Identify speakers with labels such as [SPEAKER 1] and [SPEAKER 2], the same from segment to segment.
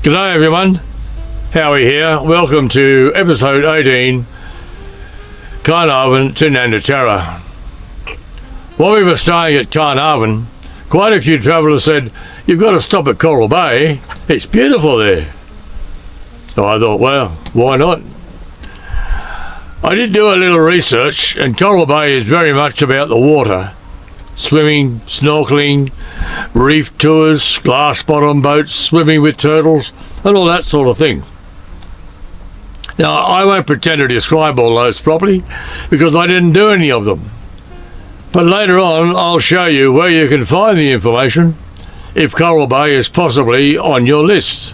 [SPEAKER 1] G'day everyone, Howie here. Welcome to episode 18, Carnarvon to Nanutarra. While we were staying at Carnarvon, quite a few travellers said, "You've got to stop at Coral Bay, it's beautiful there." So I thought, well, why not? I did do a little research, and Coral Bay is very much about the water. Swimming, snorkelling, reef tours, glass bottom boats, swimming with turtles, and all that sort of thing. Now, I won't pretend to describe all those properly, because I didn't do any of them. But later on, I'll show you where you can find the information, if Coral Bay is possibly on your list.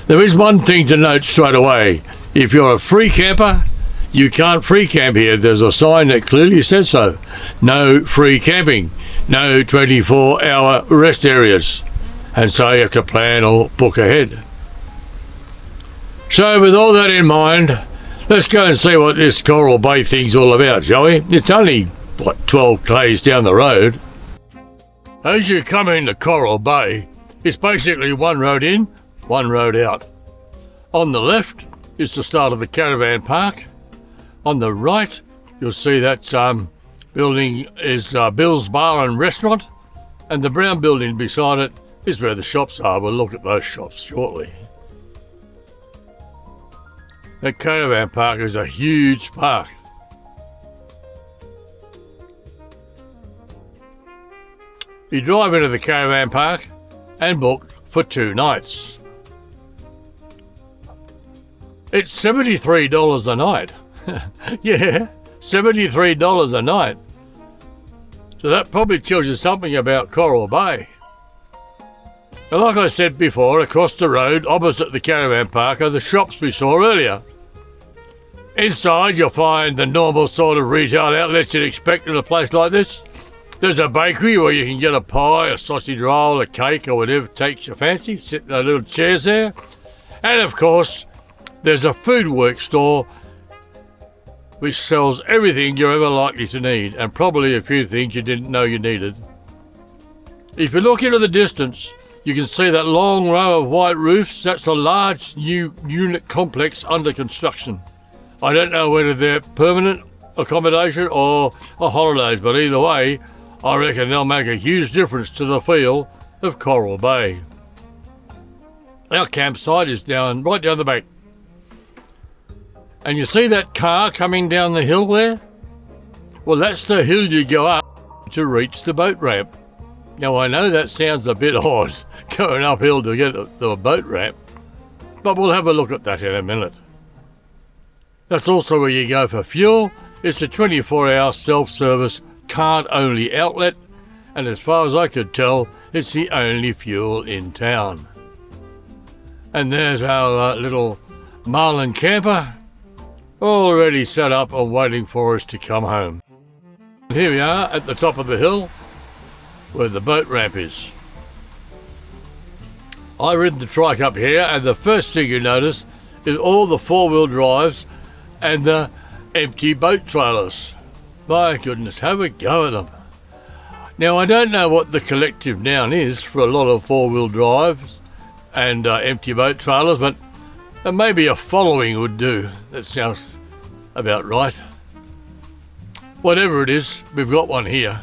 [SPEAKER 1] There is one thing to note straight away. If you're a free camper, you can't free camp here. There's a sign that clearly says so. No free camping. No 24-hour rest areas. And so you have to plan or book ahead. So with all that in mind, let's go and see what this Coral Bay thing's all about, shall we? It's only, 12 k's down the road. As you come into Coral Bay, it's basically one road in, one road out. On the left is the start of the Caravan park. On the right, you'll see that building is Bill's Bar and Restaurant, and the brown building beside it is where the shops are. We'll look at those shops shortly. That Caravan park is a huge park. You drive into the Caravan park and book for 2 nights. It's $73 a night. Yeah, $73 a night. So that probably tells you something about Coral Bay. And like I said before, across the road, opposite the Caravan park, are the shops we saw earlier. Inside, you'll find the normal sort of retail outlets you'd expect in a place like this. There's a bakery where you can get a pie, a sausage roll, a cake, or whatever takes your fancy. Sit in the little chairs there. And of course, there's a food work store which sells everything you're ever likely to need, and probably a few things you didn't know you needed. If you look into the distance, you can see that long row of white roofs. That's a large new unit complex under construction. I don't know whether they're permanent accommodation or holidays, but either way, I reckon they'll make a huge difference to the feel of Coral Bay. Our campsite is right down the back. And you see that car coming down the hill there? Well, that's the hill you go up to reach the boat ramp. Now, I know that sounds a bit odd, going uphill to get to the boat ramp, but we'll have a look at that in a minute. That's also where you go for fuel. It's a 24-hour self-service, card-only outlet, and as far as I could tell, it's the only fuel in town. And there's our little Marlin camper, already set up and waiting for us to come home. And here we are at the top of the hill where the boat ramp is. I ridden the trike up here, and the first thing you notice is all the 4-wheel drives and the empty boat trailers. My goodness, have a go at them. Now, I don't know what the collective noun is for a lot of 4-wheel drives and empty boat trailers, but maybe a following would do. That sounds about right. Whatever it is, we've got one here.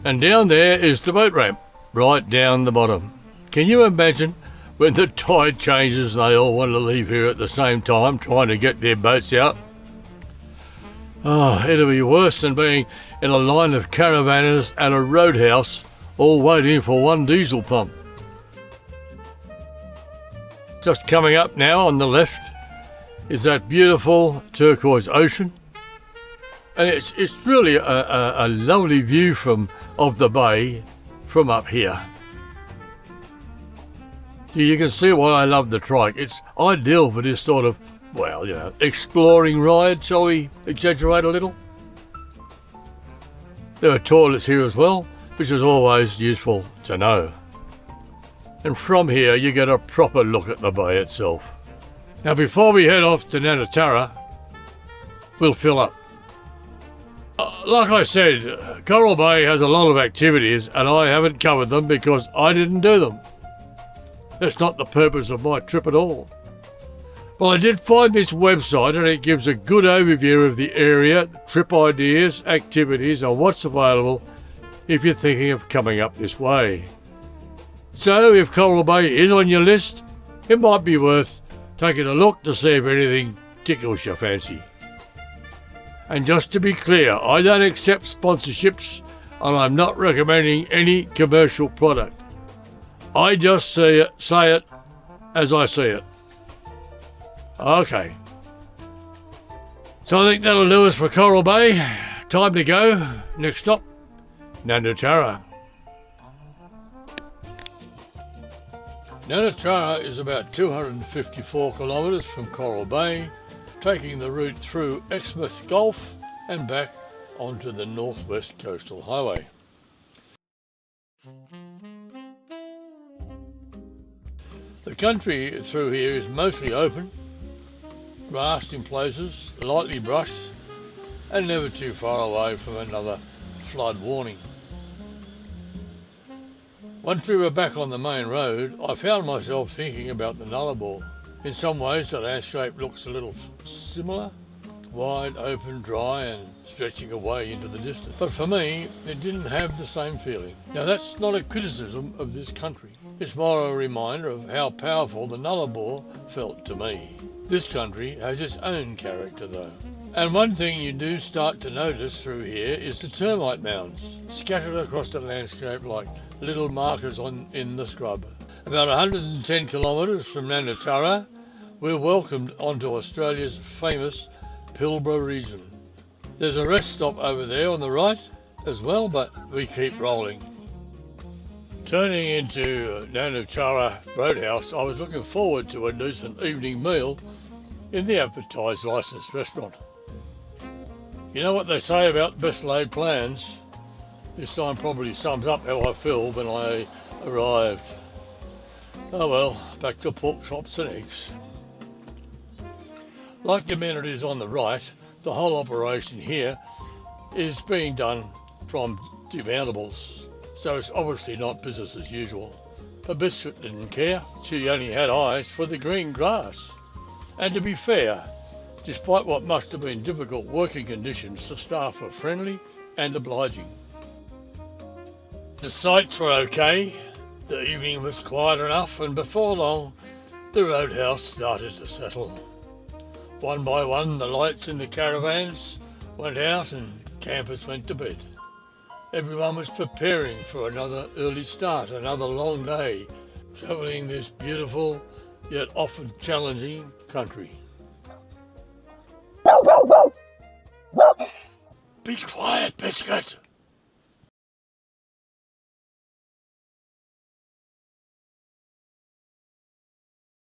[SPEAKER 1] And down there is the boat ramp, right down the bottom. Can you imagine when the tide changes they all want to leave here at the same time, trying to get their boats out? Oh, it'll be worse than being in a line of caravanners at a roadhouse, all waiting for one diesel pump. Just coming up now on the left is that beautiful turquoise ocean, and it's really a lovely view of the bay from up here. So you can see why I love the trike. It's ideal for this sort of, exploring ride, shall we exaggerate a little? There are toilets here as well, which is always useful to know. And from here you get a proper look at the bay itself. Now, before we head off to Nanutarra, we'll fill up. Like I said, Coral Bay has a lot of activities, and I haven't covered them because I didn't do them. That's not the purpose of my trip at all. But I did find this website and it gives a good overview of the area, trip ideas, activities and what's available if you're thinking of coming up this way. So if Coral Bay is on your list, it might be worth taking a look to see if anything tickles your fancy. And just to be clear, I don't accept sponsorships and I'm not recommending any commercial product. I just say it as I see it. Okay. So I think that'll do us for Coral Bay. Time to go. Next stop, Nanutarra. Nanutarra is about 254 kilometres from Coral Bay, taking the route through Exmouth Gulf and back onto the Northwest Coastal Highway. The country through here is mostly open, grassed in places, lightly brushed, and never too far away from another flood warning. Once we were back on the main road, I found myself thinking about the Nullarbor. In some ways the landscape looks a little similar, wide, open, dry and stretching away into the distance. But for me, it didn't have the same feeling. Now that's not a criticism of this country. It's more a reminder of how powerful the Nullarbor felt to me. This country has its own character though. And one thing you do start to notice through here is the termite mounds, scattered across the landscape like little markers in the scrub. About 110 kilometres from Nanutarra, we're welcomed onto Australia's famous Pilbara region. There's a rest stop over there on the right as well, but we keep rolling. Turning into Nanutarra Roadhouse, I was looking forward to a decent evening meal in the advertised licensed restaurant. You know what they say about best laid plans? This time probably sums up how I feel when I arrived. Oh well, back to pork chops and eggs. Like the amenities on the right, the whole operation here is being done from demountables, so it's obviously not business as usual. But Biscuit didn't care, she only had eyes for the green grass. And to be fair, despite what must have been difficult working conditions, the staff were friendly and obliging. The sights were okay, the evening was quiet enough, and before long the Roadhouse started to settle. One by one the lights in the caravans went out and campers went to bed. Everyone was preparing for another early start, another long day, travelling this beautiful yet often challenging country. Be quiet, Biscuit!